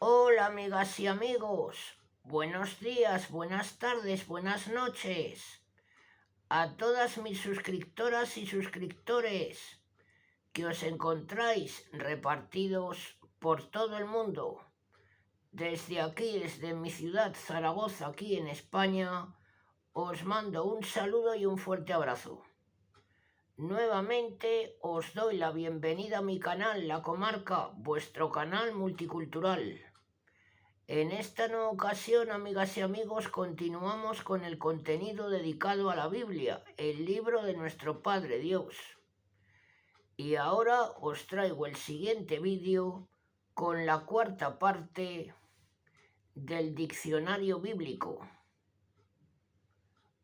Hola amigas y amigos, buenos días, buenas tardes, buenas noches a todas mis suscriptoras y suscriptores que os encontráis repartidos por todo el mundo. Desde aquí, desde mi ciudad Zaragoza, aquí en España, os mando un saludo y un fuerte abrazo. Nuevamente os doy la bienvenida a mi canal, La Comarca, vuestro canal multicultural. En esta nueva ocasión, amigas y amigos, continuamos con el contenido dedicado a la Biblia, el libro de nuestro Padre Dios. Y ahora os traigo el siguiente vídeo con la cuarta parte del diccionario bíblico.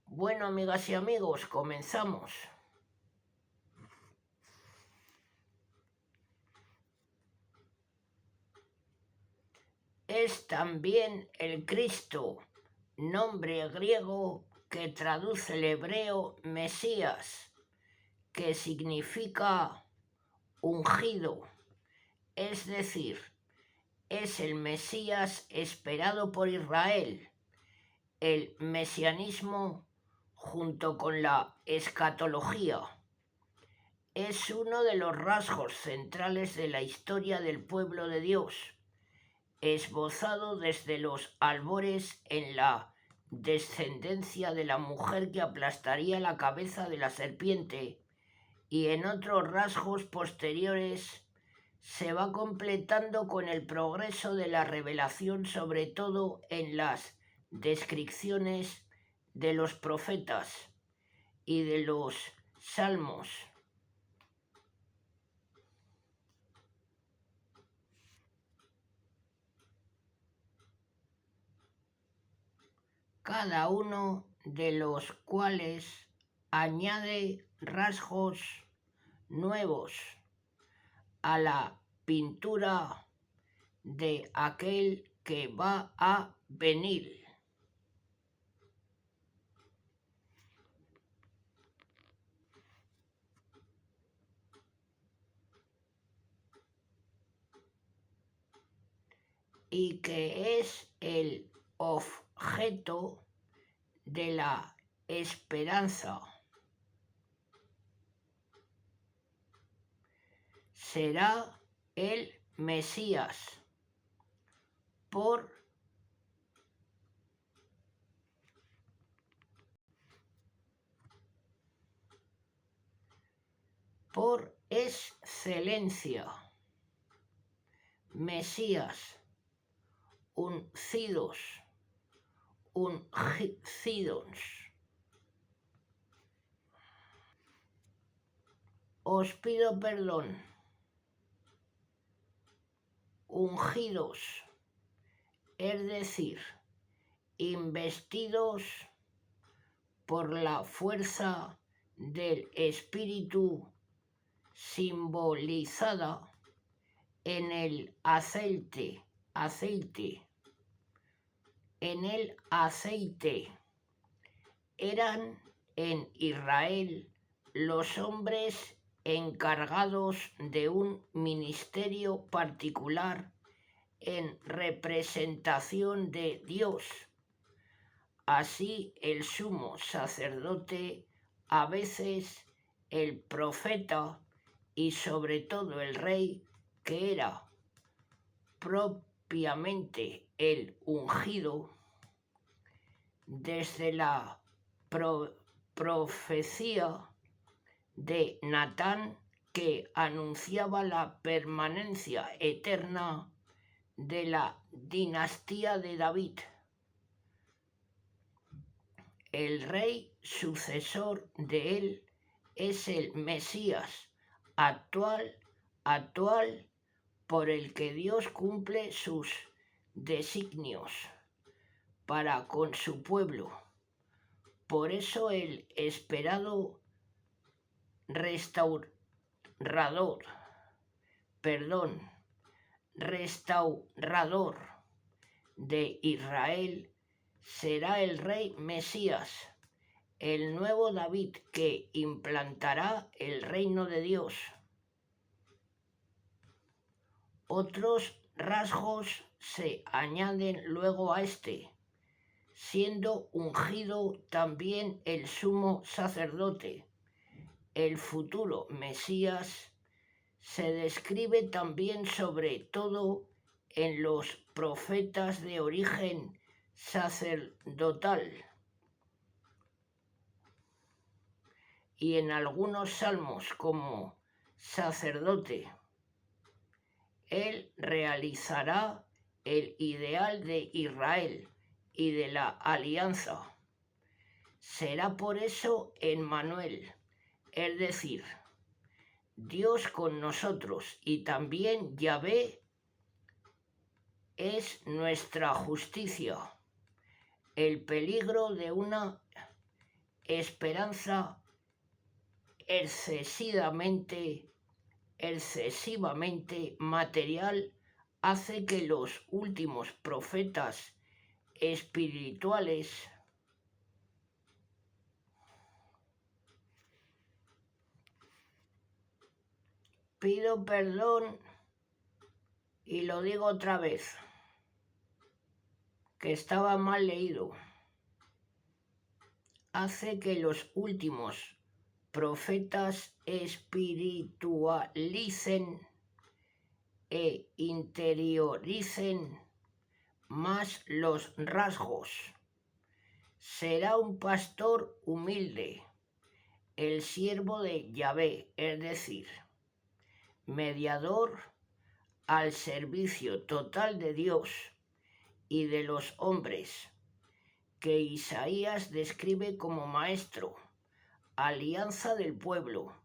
Bueno, amigas y amigos, comenzamos. Es también el Cristo, nombre griego que traduce el hebreo Mesías, que significa ungido, es decir, es el Mesías esperado por Israel. El mesianismo, junto con la escatología, es uno de los rasgos centrales de la historia del pueblo de Dios, esbozado desde los albores en la descendencia de la mujer que aplastaría la cabeza de la serpiente, y en otros rasgos posteriores se va completando con el progreso de la revelación, sobre todo en las descripciones de los profetas y de los salmos. Cada uno de los cuales añade rasgos nuevos a la pintura de aquel que va a venir. Y que es el objeto de la esperanza. Será el Mesías por excelencia. Mesías, uncidos, ungidos. Os pido perdón. Ungidos, es decir, investidos por la fuerza del Espíritu, simbolizada en el aceite, en el aceite. Eran en Israel los hombres encargados de un ministerio particular en representación de Dios. Así el sumo sacerdote, a veces el profeta y sobre todo el rey, que era propiamente el ungido, desde la profecía de Natán, que anunciaba la permanencia eterna de la dinastía de David. El rey sucesor de él es el Mesías actual por el que Dios cumple sus designios para con su pueblo. Por eso el esperado restaurador de Israel será el rey Mesías, el nuevo David que implantará el reino de Dios. Otros rasgos se añaden luego a este, siendo ungido también el sumo sacerdote, el futuro Mesías. Se describe también sobre todo en los profetas de origen sacerdotal y en algunos salmos como sacerdote. Él realizará el ideal de Israel y de la alianza. Será por eso Emmanuel, es decir, Dios con nosotros, y también Yahvé es nuestra justicia. El peligro de una esperanza excesivamente material hace que los últimos profetas espirituales pido perdón y lo digo otra vez, que estaba mal leído. Hace que los últimos profetas espiritualicen e interioricen más los rasgos. Será un pastor humilde, el siervo de Yahvé, es decir, mediador al servicio total de Dios y de los hombres, que Isaías describe como maestro, alianza del pueblo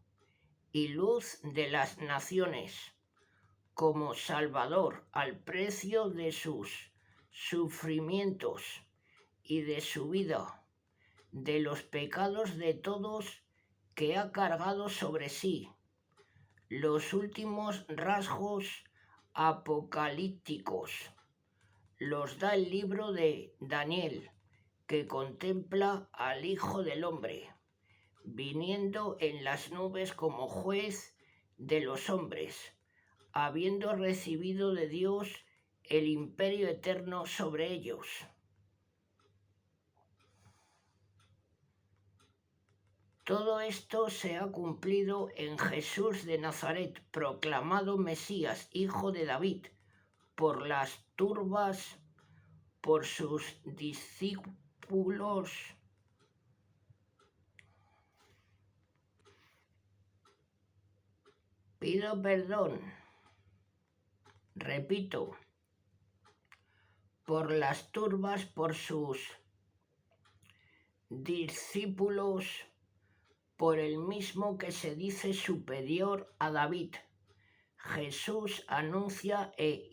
y luz de las naciones, como salvador al precio de sus sufrimientos y de su vida, de los pecados de todos que ha cargado sobre sí. Los últimos rasgos apocalípticos los da el libro de Daniel, que contempla al Hijo del Hombre, viniendo en las nubes como juez de los hombres, habiendo recibido de Dios el imperio eterno sobre ellos. Todo esto se ha cumplido en Jesús de Nazaret, proclamado Mesías, hijo de David, por las turbas, por sus discípulos. Pido perdón, repito, por las turbas, por sus discípulos, por el mismo que se dice superior a David. Jesús anuncia e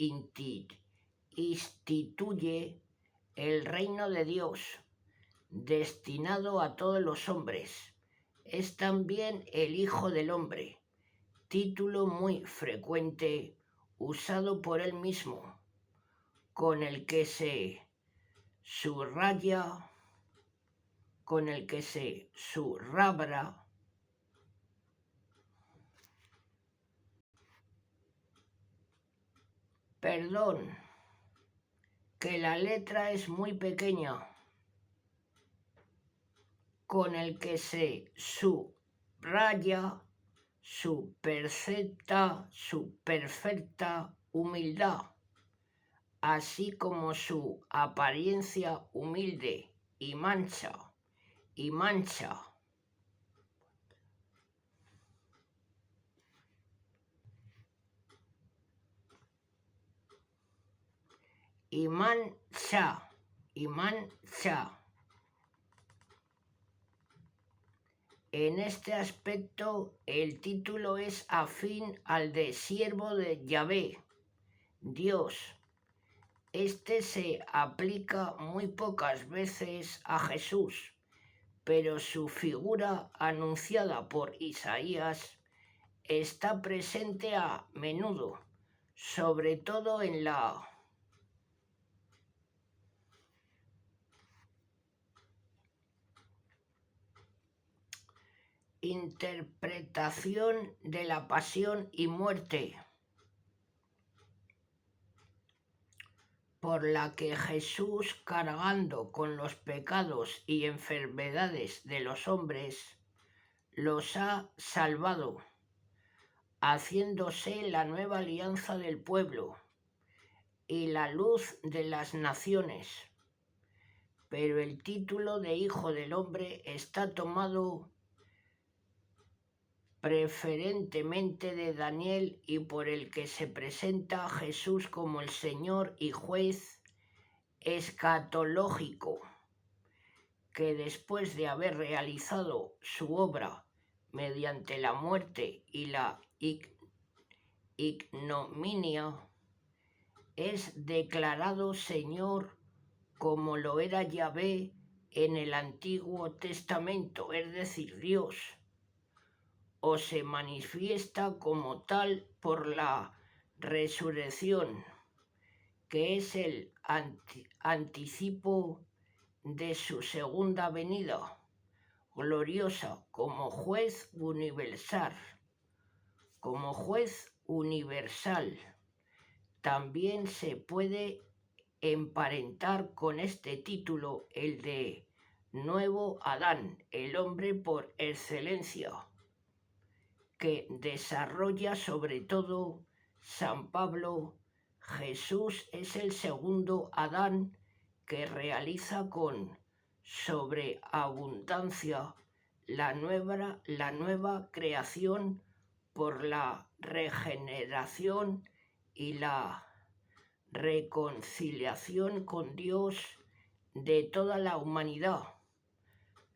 instituye el reino de Dios, destinado a todos los hombres. Es también el Hijo del Hombre, título muy frecuente usado por él mismo, con el que se subraya, perdón, que la letra es muy pequeña, con el que se subraya su perfecta humildad, así como su apariencia humilde y mancha. En este aspecto, el título es afín al de siervo de Yahvé, Dios. Este se aplica muy pocas veces a Jesús, pero su figura anunciada por Isaías está presente a menudo, sobre todo en la interpretación de la pasión y muerte por la que Jesús, cargando con los pecados y enfermedades de los hombres, los ha salvado, haciéndose la nueva alianza del pueblo y la luz de las naciones. Pero el título de Hijo del Hombre está tomado preferentemente de Daniel y por el que se presenta a Jesús como el Señor y juez escatológico, que después de haber realizado su obra mediante la muerte y la ignominia, es declarado Señor como lo era Yahvé en el Antiguo Testamento, es decir, Dios, o se manifiesta como tal por la resurrección, que es el anticipo de su segunda venida, gloriosa como juez universal. Como juez universal, también se puede emparentar con este título el de Nuevo Adán, el hombre por excelencia, que desarrolla sobre todo San Pablo. Jesús es el segundo Adán que realiza con sobreabundancia la nueva creación por la regeneración y la reconciliación con Dios de toda la humanidad,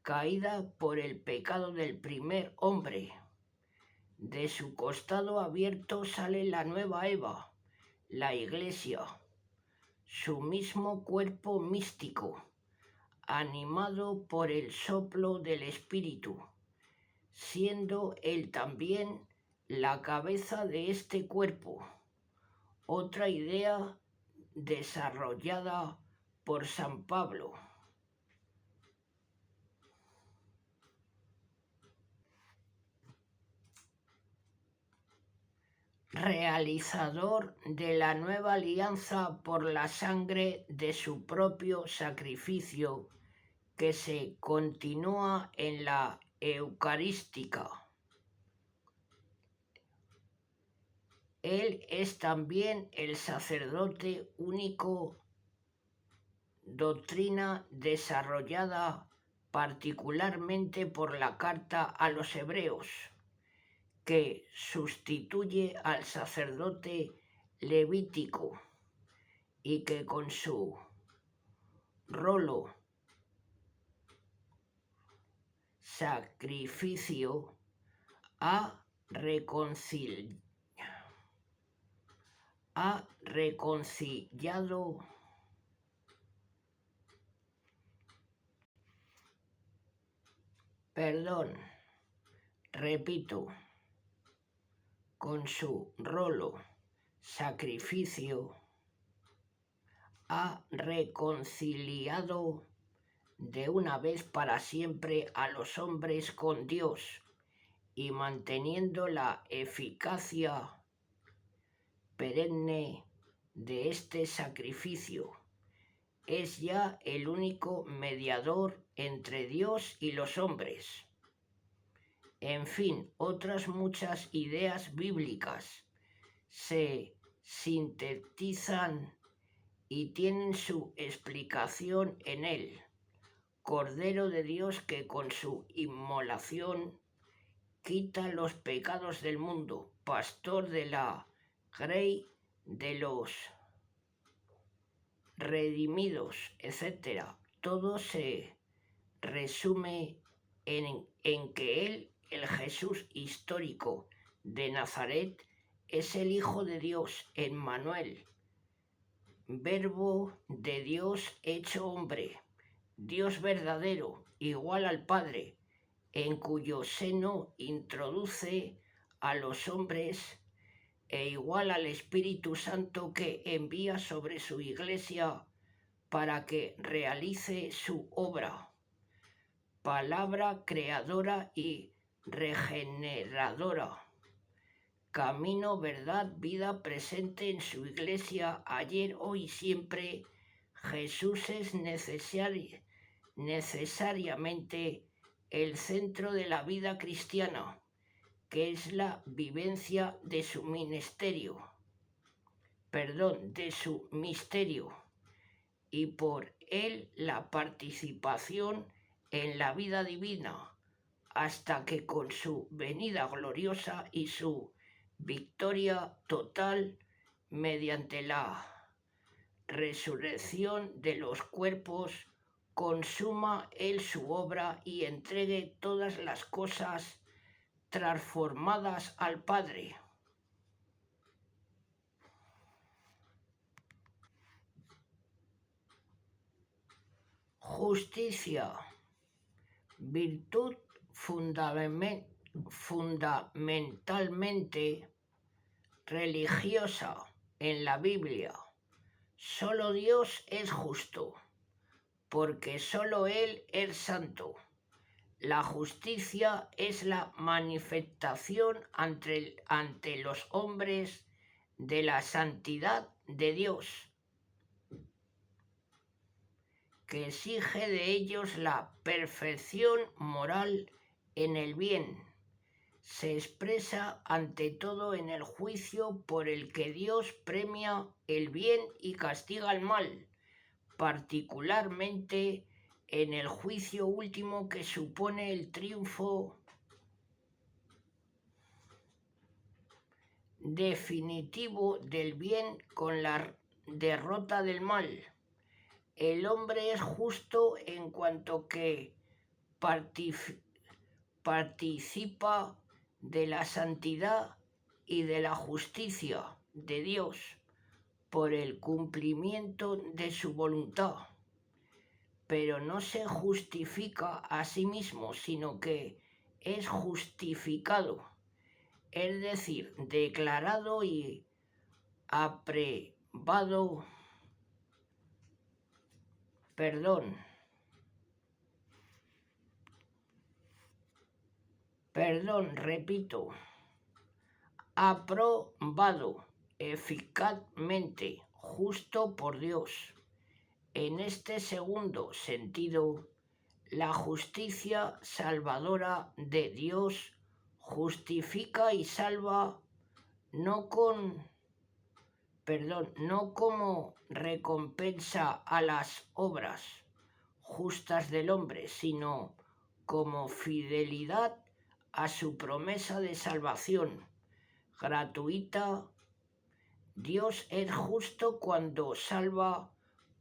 caída por el pecado del primer hombre. De su costado abierto sale la nueva Eva, la Iglesia, su mismo cuerpo místico, animado por el soplo del Espíritu, siendo él también la cabeza de este cuerpo. Otra idea desarrollada por San Pablo. Realizador de la nueva alianza por la sangre de su propio sacrificio, que se continúa en la Eucarística. Él es también el sacerdote único, doctrina desarrollada particularmente por la carta a los Hebreos, que sustituye al sacerdote levítico y que con su rolo sacrificio ha reconciliado con su rolo sacrificio ha reconciliado de una vez para siempre a los hombres con Dios, y manteniendo la eficacia perenne de este sacrificio, es ya el único mediador entre Dios y los hombres. En fin, otras muchas ideas bíblicas se sintetizan y tienen su explicación en él. Cordero de Dios que con su inmolación quita los pecados del mundo, pastor de la grey de los redimidos, etc. Todo se resume en que él, el Jesús histórico de Nazaret, es el Hijo de Dios, Emmanuel, Verbo de Dios hecho hombre, Dios verdadero, igual al Padre, en cuyo seno introduce a los hombres, e igual al Espíritu Santo que envía sobre su Iglesia para que realice su obra, palabra creadora y regeneradora, camino, verdad, vida presente en su iglesia, ayer, hoy, siempre. Jesús es necesariamente el centro de la vida cristiana, que es la vivencia de su de su misterio, y por él la participación en la vida divina, hasta que con su venida gloriosa y su victoria total mediante la resurrección de los cuerpos, consuma él su obra y entregue todas las cosas transformadas al Padre. Justicia, virtud fundamentalmente religiosa en la Biblia. Solo Dios es justo, porque solo Él es santo. La justicia es la manifestación ante los hombres de la santidad de Dios, que exige de ellos la perfección moral en el bien. Se expresa ante todo en el juicio por el que Dios premia el bien y castiga el mal, particularmente en el juicio último que supone el triunfo definitivo del bien con la derrota del mal. El hombre es justo en cuanto que participa de la santidad y de la justicia de Dios por el cumplimiento de su voluntad, pero no se justifica a sí mismo, sino que es justificado, es decir, declarado y aprobado, aprobado eficazmente, justo por Dios. En este segundo sentido, la justicia salvadora de Dios justifica y salva no como recompensa a las obras justas del hombre, sino como fidelidad a su promesa de salvación gratuita. Dios es justo cuando salva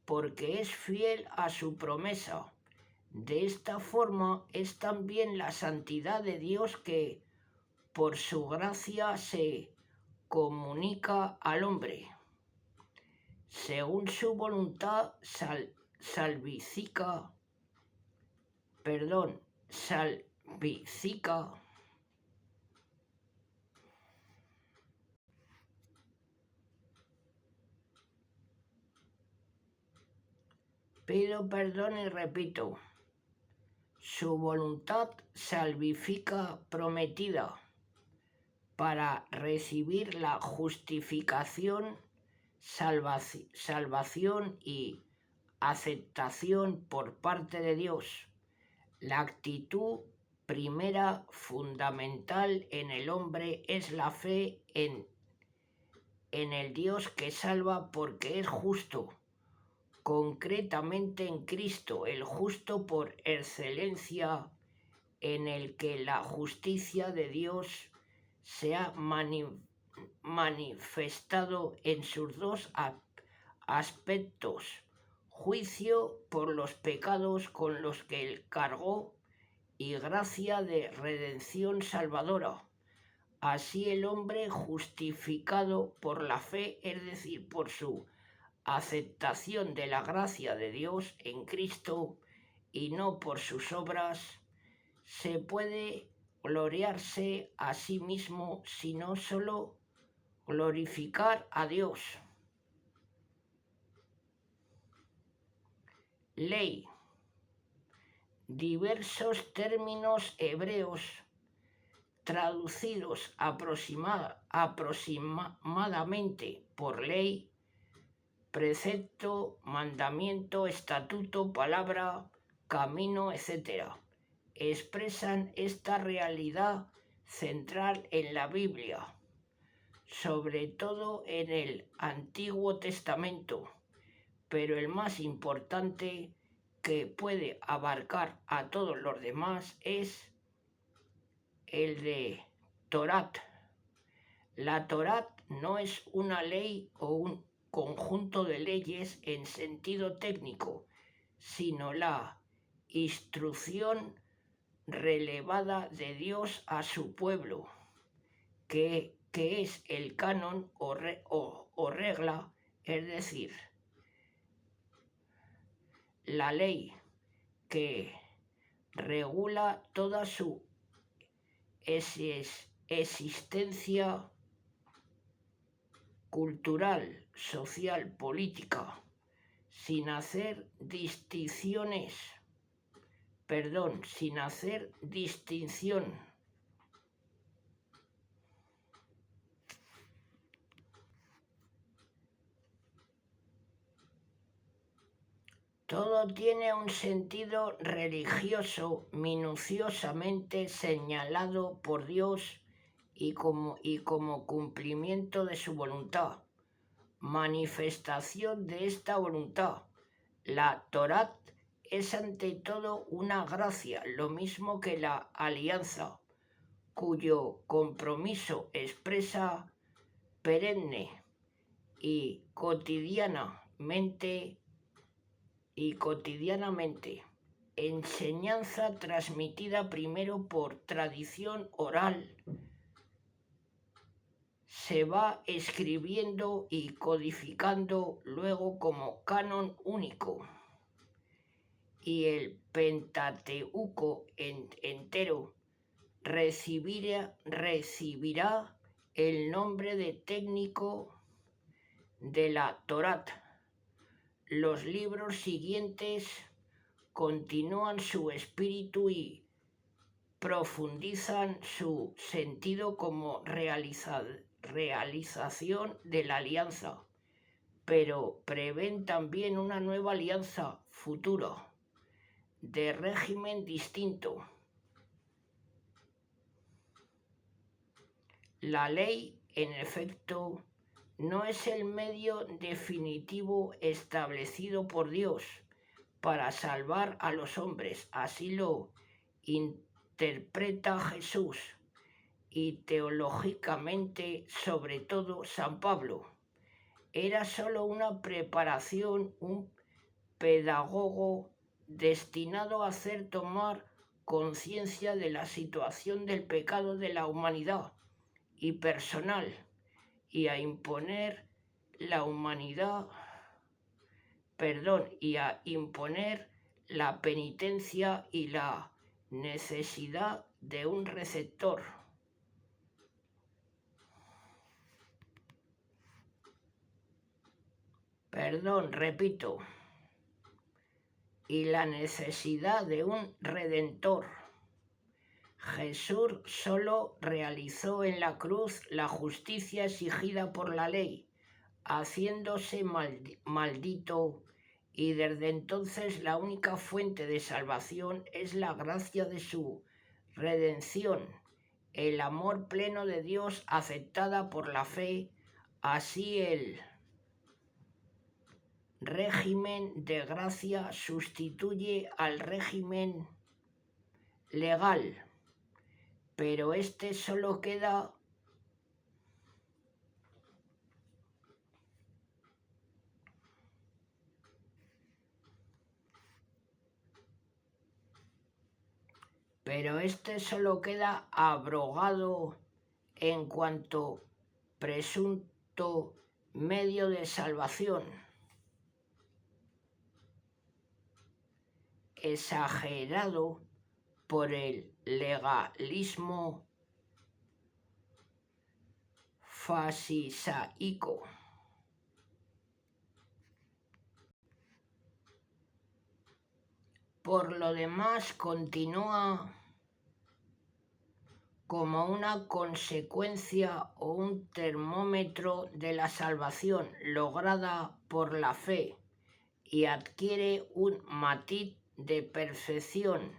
porque es fiel a su promesa. De esta forma es también la santidad de Dios que, por su gracia, se comunica al hombre. Según su voluntad salvífica, pido perdón y repito, su voluntad salvífica prometida para recibir la justificación, salvación y aceptación por parte de Dios. La actitud primera fundamental en el hombre es la fe en el Dios que salva porque es justo, concretamente en Cristo, el justo por excelencia, en el que la justicia de Dios se ha manifestado en sus dos aspectos: juicio por los pecados con los que él cargó y gracia de redención salvadora. Así el hombre justificado por la fe, es decir, por su aceptación de la gracia de Dios en Cristo y no por sus obras, se puede gloriarse a sí mismo, sino solo glorificar a Dios. Ley. Diversos términos hebreos traducidos aproximadamente por ley, precepto, mandamiento, estatuto, palabra, camino, etc., expresan esta realidad central en la Biblia, sobre todo en el Antiguo Testamento, pero el más importante, que puede abarcar a todos los demás, es el de Torat. La Torat no es una ley o un conjunto de leyes en sentido técnico, sino la instrucción relevada de Dios a su pueblo, que es el canon o regla, es decir, la ley que regula toda su existencia cultural, social, política, sin hacer distinción. Todo tiene un sentido religioso minuciosamente señalado por Dios y como cumplimiento de su voluntad, manifestación de esta voluntad. La Torá es ante todo una gracia, lo mismo que la alianza, cuyo compromiso expresa perenne y cotidianamente, enseñanza transmitida primero por tradición oral, se va escribiendo y codificando luego como canon único, y el Pentateuco entero recibirá el nombre de técnico de la Torá. Los libros siguientes continúan su espíritu y profundizan su sentido como realización de la alianza, pero prevén también una nueva alianza futura, de régimen distinto. La ley, en efecto, no es el medio definitivo establecido por Dios para salvar a los hombres. Así lo interpreta Jesús y teológicamente, sobre todo, San Pablo. Era solo una preparación, un pedagogo destinado a hacer tomar conciencia de la situación del pecado de la humanidad y personal, y a imponer la penitencia y la necesidad de un receptor. Y la necesidad de un redentor. Jesús solo realizó en la cruz la justicia exigida por la ley, haciéndose maldito, y desde entonces la única fuente de salvación es la gracia de su redención, el amor pleno de Dios aceptada por la fe. Así el régimen de gracia sustituye al régimen legal, pero este solo queda abrogado en cuanto presunto medio de salvación, exagerado por el legalismo farisaico. Por lo demás, continúa como una consecuencia o un termómetro de la salvación lograda por la fe y adquiere un matiz de perfección.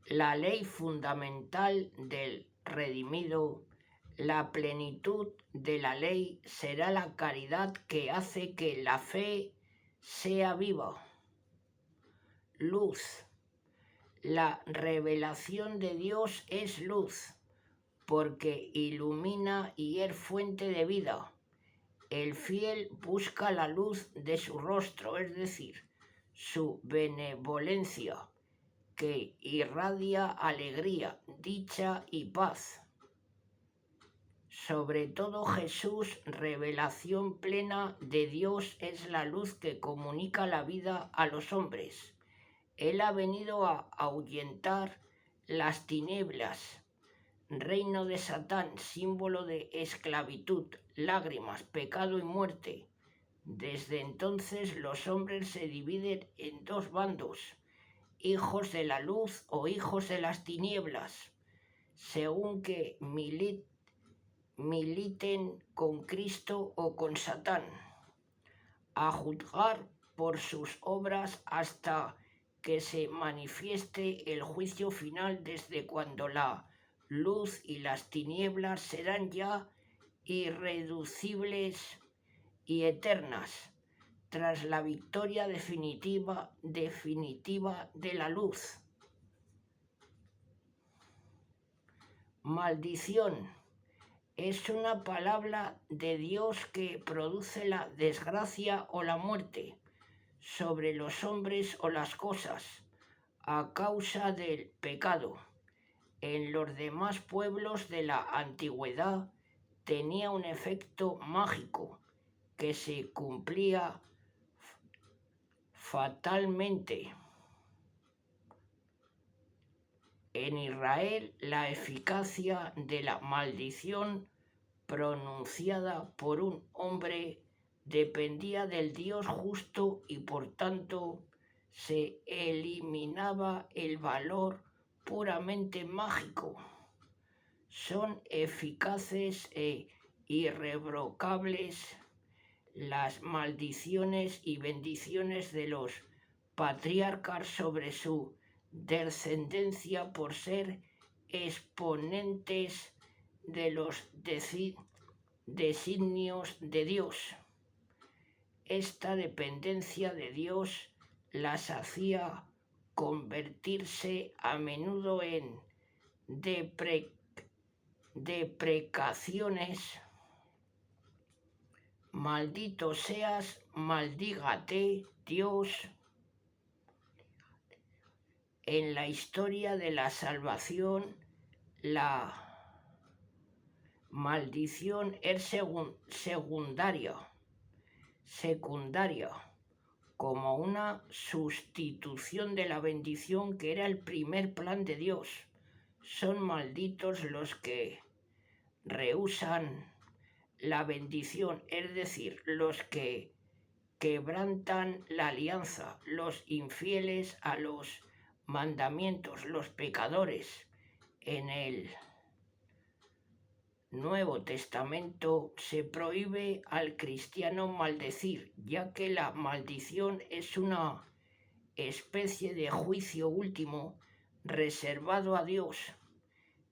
La ley fundamental del redimido, la plenitud de la ley será la caridad que hace que la fe sea viva. Luz. La revelación de Dios es luz, porque ilumina y es fuente de vida. El fiel busca la luz de su rostro, es decir, su benevolencia, que irradia alegría, dicha y paz. Sobre todo Jesús, revelación plena de Dios, es la luz que comunica la vida a los hombres. Él ha venido a ahuyentar las tinieblas, reino de Satán, símbolo de esclavitud, lágrimas, pecado y muerte. Desde entonces los hombres se dividen en dos bandos, hijos de la luz o hijos de las tinieblas, según que militen con Cristo o con Satán, a juzgar por sus obras hasta que se manifieste el juicio final, desde cuando la luz y las tinieblas serán ya irreducibles y eternas, tras la victoria definitiva de la luz. Maldición es una palabra de Dios que produce la desgracia o la muerte sobre los hombres o las cosas a causa del pecado. En los demás pueblos de la antigüedad tenía un efecto mágico que se cumplía fatalmente. En Israel, la eficacia de la maldición pronunciada por un hombre dependía del Dios justo y por tanto se eliminaba el valor puramente mágico. Son eficaces e irrevocables las maldiciones y bendiciones de los patriarcas sobre su descendencia por ser exponentes de los designios de Dios. Esta dependencia de Dios las hacía convertirse a menudo en deprecaciones. Maldito seas, maldígate Dios. En la historia de la salvación, la maldición es secundaria, como una sustitución de la bendición que era el primer plan de Dios. Son malditos los que rehúsan la bendición, es decir, los que quebrantan la alianza, los infieles a los mandamientos, los pecadores. En el Nuevo Testamento se prohíbe al cristiano maldecir, ya que la maldición es una especie de juicio último reservado a Dios.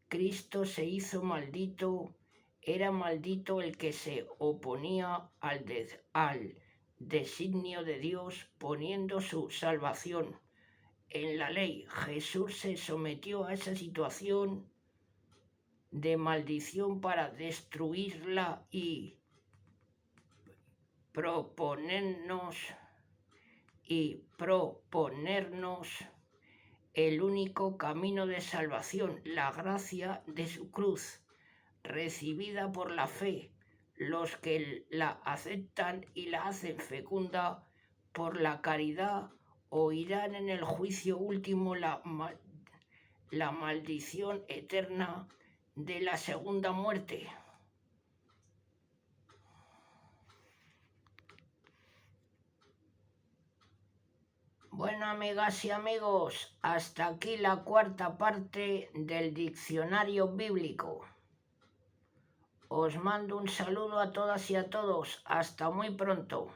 Cristo se hizo maldito, era maldito el que se oponía al designio de Dios poniendo su salvación en la ley. Jesús se sometió a esa situación de maldición para destruirla y proponernos el único camino de salvación, la gracia de su cruz, recibida por la fe. Los que la aceptan y la hacen fecunda por la caridad oirán en el juicio último la maldición eterna de la segunda muerte. Bueno. Bueno, amigas y amigos, hasta aquí la cuarta parte del diccionario bíblico. Os mando un saludo a todas y a todos. Hasta muy pronto.